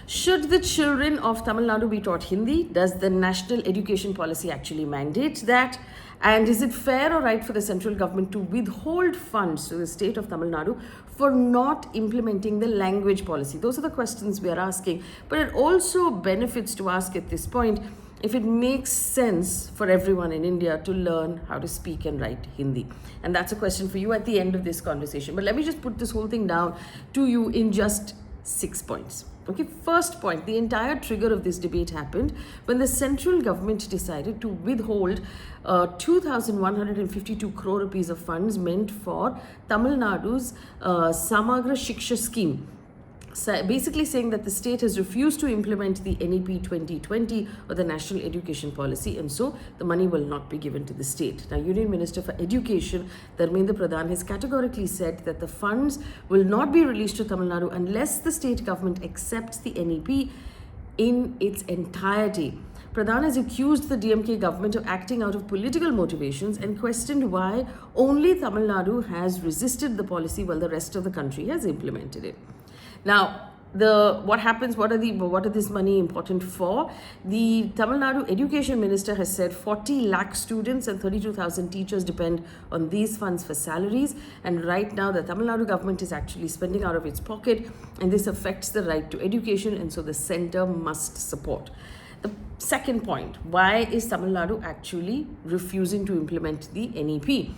Should the children of Tamil Nadu be taught Hindi? Does the national education policy actually mandate that? And is it fair or right for the central government to withhold funds to the state of Tamil Nadu for not implementing the language policy? Those are the questions we are asking. But it also benefits to ask at this point if it makes sense for everyone in India to learn how to speak and write Hindi. And that's a question for you at the end of this conversation. But let me just put this whole thing down to you in just 6 points. Okay, first point, the entire trigger of this debate happened when the central government decided to withhold 2,152 crore rupees of funds meant for Tamil Nadu's Samagra Shiksha scheme. So basically saying that the state has refused to implement the NEP 2020 or the National Education Policy, and so the money will not be given to the state. Now, Union Minister for Education, Dharmendra Pradhan, has categorically said that the funds will not be released to Tamil Nadu unless the state government accepts the NEP in its entirety. Pradhan has accused the DMK government of acting out of political motivations and questioned why only Tamil Nadu has resisted the policy while the rest of the country has implemented it. Now, what happens? What are this money important for? The Tamil Nadu Education Minister has said 40 lakh students and 32,000 teachers depend on these funds for salaries. And right now, the Tamil Nadu government is actually spending out of its pocket, and this affects the right to education, and so the centre must support. The second point: why is Tamil Nadu actually refusing to implement the NEP?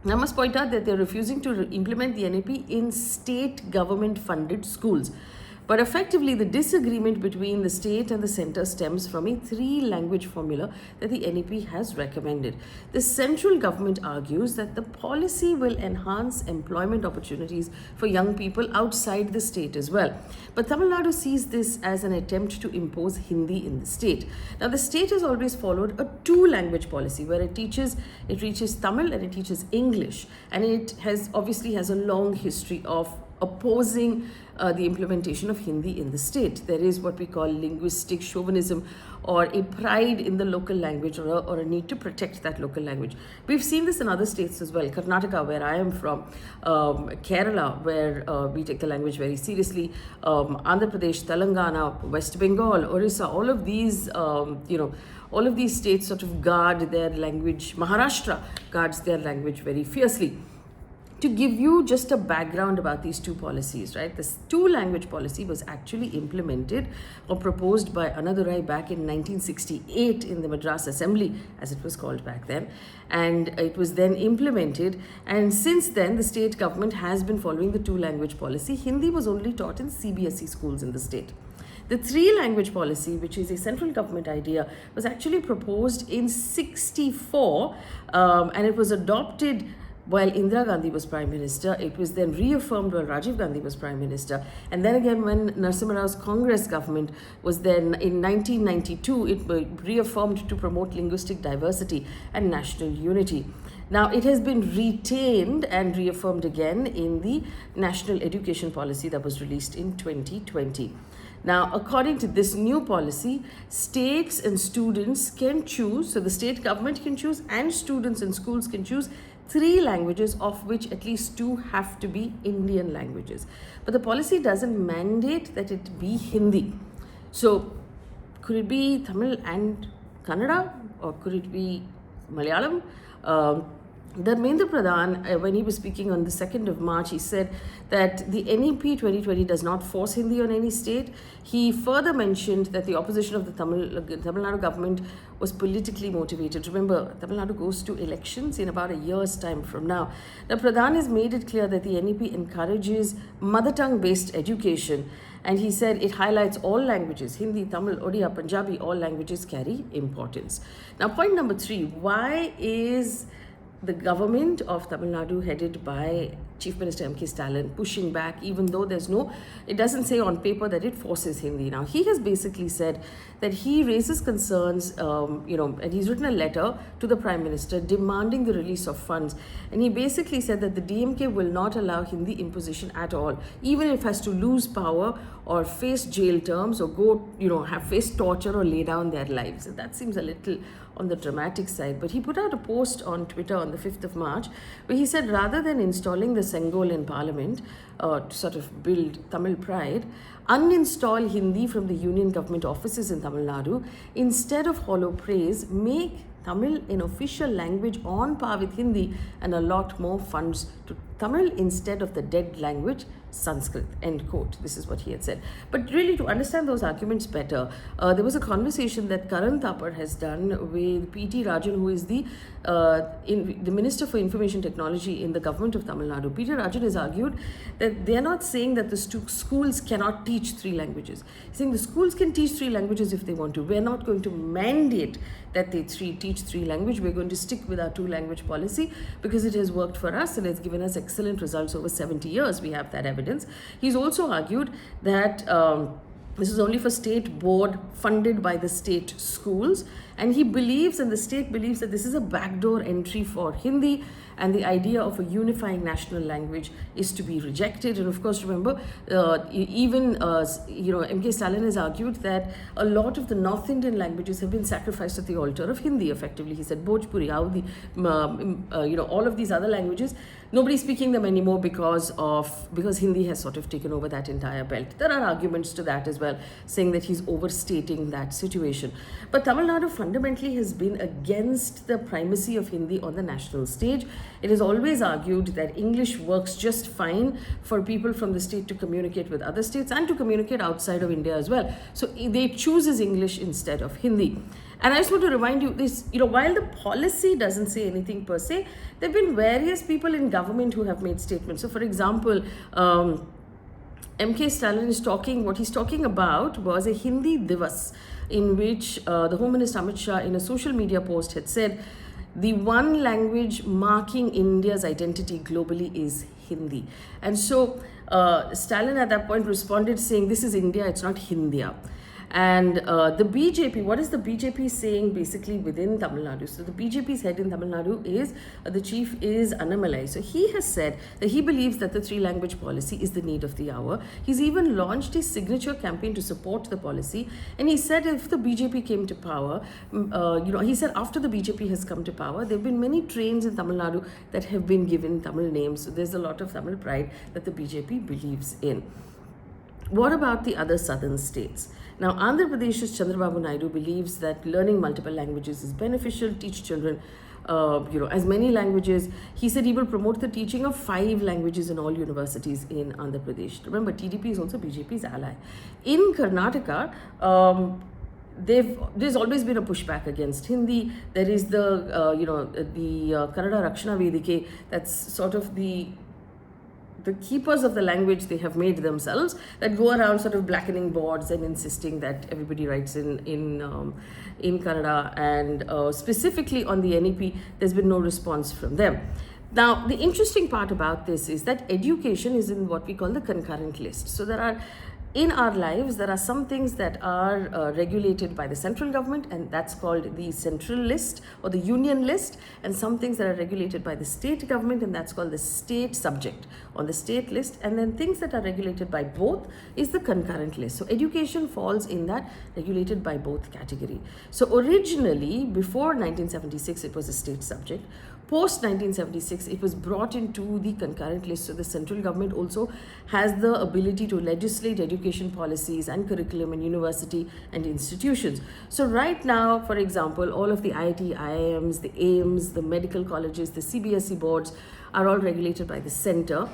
I must point out that they're refusing to implement the NEP in state government funded schools. But effectively, the disagreement between the state and the centre stems from a 3-language formula that the NEP has recommended. The central government argues that the policy will enhance employment opportunities for young people outside the state as well. But Tamil Nadu sees this as an attempt to impose Hindi in the state. Now, the state has always followed a 2-language policy where it teaches Tamil and it teaches English. And it obviously has a long history of opposing the implementation of Hindi in the state. There is what we call linguistic chauvinism, or a pride in the local language, or a need to protect that local language. We've seen this in other states as well. Karnataka, where I am from, Kerala, where we take the language very seriously, Andhra Pradesh, Telangana, West Bengal, Orissa, all of these, all of these states sort of guard their language. Maharashtra guards their language very fiercely. To give you just a background about these two policies, right? This 2-language policy was actually implemented or proposed by Annadurai back in 1968 in the Madras Assembly, as it was called back then. And it was then implemented. And since then, the state government has been following the 2-language policy. Hindi was only taught in CBSE schools in the state. The 3-language policy, which is a central government idea, was actually proposed in 1964, and it was adopted while Indira Gandhi was Prime Minister. It was then reaffirmed while Rajiv Gandhi was Prime Minister. And then again, when Narasimha Rao's Congress government was then in 1992, it was reaffirmed to promote linguistic diversity and national unity. Now, it has been retained and reaffirmed again in the National Education Policy that was released in 2020. Now, according to this new policy, states and students can choose, so the state government can choose and students and schools can choose 3 languages, of which at least 2 have to be Indian languages. But the policy doesn't mandate that it be Hindi. So, could it be Tamil and Kannada, or could it be Malayalam? Dharmendra Pradhan, when he was speaking on the 2nd of March, he said that the NEP 2020 does not force Hindi on any state. He further mentioned that the opposition of the Tamil Nadu government was politically motivated. Remember, Tamil Nadu goes to elections in about a year's time from now. Now, Pradhan has made it clear that the NEP encourages mother tongue-based education, and he said it highlights all languages, Hindi, Tamil, Odia, Punjabi, all languages carry importance. Now, point number 3, why is the government of Tamil Nadu, headed by Chief Minister M.K. Stalin, pushing back, even though it doesn't say on paper that it forces Hindi? Now, he has basically said that he raises concerns, and he's written a letter to the Prime Minister demanding the release of funds. And he basically said that the DMK will not allow Hindi imposition at all, even if it has to lose power or face jail terms or face torture or lay down their lives. And that seems a little on the dramatic side. But he put out a post on Twitter on the 5th of March where he said rather than installing the Sengol in Parliament to sort of build Tamil pride, uninstall Hindi from the union government offices in Tamil Nadu. Instead of hollow praise, make Tamil an official language on par with Hindi and allot more funds to Tamil instead of the dead language Sanskrit, end quote. This is what he had said. But really, to understand those arguments better, there was a conversation that Karan Thapar has done with P.T. Rajan, who is the Minister for Information Technology in the government of Tamil Nadu. P.T. Rajan has argued that they are not saying that the schools cannot teach 3 languages. He's saying the schools can teach 3 languages if they want to. We're not going to mandate that they teach 3 languages. We're going to stick with our 2-language policy because it has worked for us and it's given us excellent results over 70 years. We have that evidence. He's also argued that this is only for state board funded by the state schools, and he believes, and the state believes, that this is a backdoor entry for Hindi, and the idea of a unifying national language is to be rejected. And of course, remember, MK Stalin has argued that a lot of the North Indian languages have been sacrificed at the altar of Hindi. Effectively, he said Bhojpuri, Awadhi, all of these other languages, nobody's speaking them anymore because Hindi has sort of taken over that entire belt. There are arguments to that as well, saying that he's overstating that situation. But Tamil Nadu fundamentally has been against the primacy of Hindi on the national stage. It has always argued that English works just fine for people from the state to communicate with other states and to communicate outside of India as well. So they chooses English instead of Hindi. And I just want to remind you this, while the policy doesn't say anything per se, there have been various people in government who have made statements. So for example, MK Stalin is what he's talking about was a Hindi Divas, in which the Home Minister Amit Shah in a social media post had said, the one language marking India's identity globally is Hindi. And so Stalin at that point responded saying, this is India, it's not Hindia. And the BJP, what is the BJP saying basically within Tamil Nadu? So the BJP's head in Tamil Nadu is, the chief is Annamalai. So he has said that he believes that the 3-language policy is the need of the hour. He's even launched his signature campaign to support the policy. And he said if the BJP came to power, he said after the BJP has come to power, there have been many trains in Tamil Nadu that have been given Tamil names. So there's a lot of Tamil pride that the BJP believes in. What about the other southern states? Now, Andhra Pradesh's Chandrababu Naidu believes that learning multiple languages is beneficial, teach children, as many languages. He said he will promote the teaching of 5 languages in all universities in Andhra Pradesh. Remember, TDP is also BJP's ally. In Karnataka, there's always been a pushback against Hindi. There is the Kannada Rakshana Vedike, that's sort of the keepers of the language they have made themselves, that go around sort of blackening boards and insisting that everybody writes in Kannada, and specifically on the NEP, there's been no response from them. Now, the interesting part about this is that education is in what we call the concurrent list. So in our lives, there are some things that are regulated by the central government, and that's called the central list or the union list, and some things that are regulated by the state government, and that's called the state subject on the state list, and then things that are regulated by both is the concurrent list. So education falls in that regulated by both category. So originally, before 1976, it was a state subject. Post 1976, it was brought into the concurrent list. So the central government also has the ability to legislate education policies and curriculum in university and institutions. So right now, for example, all of the IIT, IIMs, the AIMS, the medical colleges, the CBSE boards are all regulated by the center.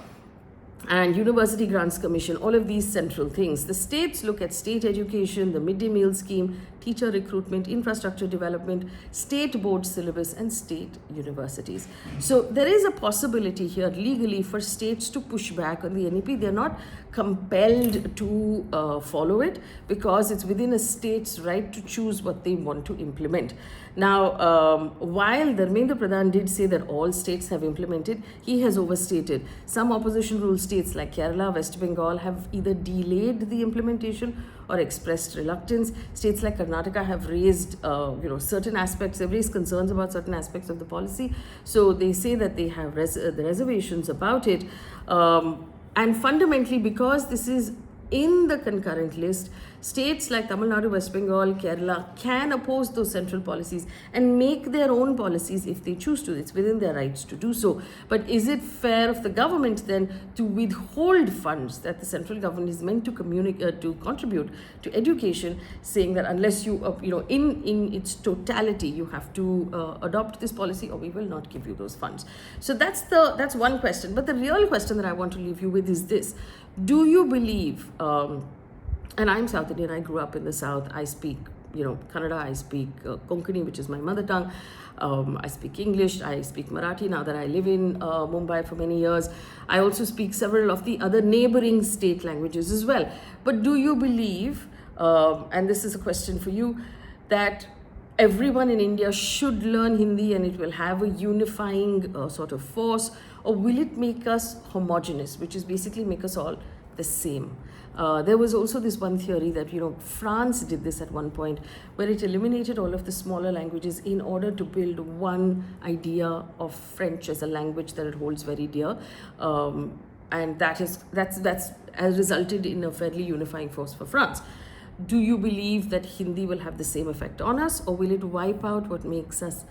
And University Grants Commission, all of these central things. The states look at state education, the midday meal scheme, teacher recruitment, infrastructure development, state board syllabus, and state universities. So there is a possibility here legally for states to push back on the NEP. They're not compelled to follow it because it's within a state's right to choose what they want to implement. Now, while Dharmendra Pradhan did say that all states have implemented, he has overstated. Some opposition rule states like Kerala, West Bengal have either delayed the implementation or expressed reluctance. States like Karnataka have raised, certain aspects, they've raised concerns about certain aspects of the policy. So they say that they have the reservations about it. And fundamentally, because this is in the concurrent list, states like Tamil Nadu, West Bengal, Kerala can oppose those central policies and make their own policies if they choose to. It's within their rights to do so. But is it fair of the government then to withhold funds that the central government is meant to contribute to education, saying that unless you, in its totality, you have to adopt this policy, or we will not give you those funds? So that's one question. But the real question that I want to leave you with is this: do you believe? And I'm South Indian, I grew up in the South, I speak, Kannada, I speak Konkani, which is my mother tongue. I speak English, I speak Marathi now that I live in Mumbai for many years. I also speak several of the other neighboring state languages as well. But do you believe, and this is a question for you, that everyone in India should learn Hindi and it will have a unifying sort of force, or will it make us homogenous, which is basically make us all the same? There was also this one theory that, France did this at one point, where it eliminated all of the smaller languages in order to build one idea of French as a language that it holds very dear. And that's has resulted in a fairly unifying force for France. Do you believe that Hindi will have the same effect on us, or will it wipe out what makes us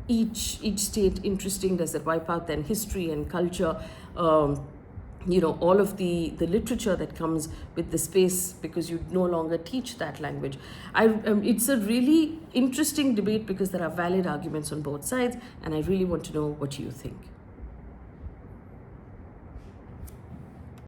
each state interesting? Does it wipe out then history and culture? All of the literature that comes with the space, because you no longer teach that language. It's a really interesting debate because there are valid arguments on both sides, and I really want to know what you think.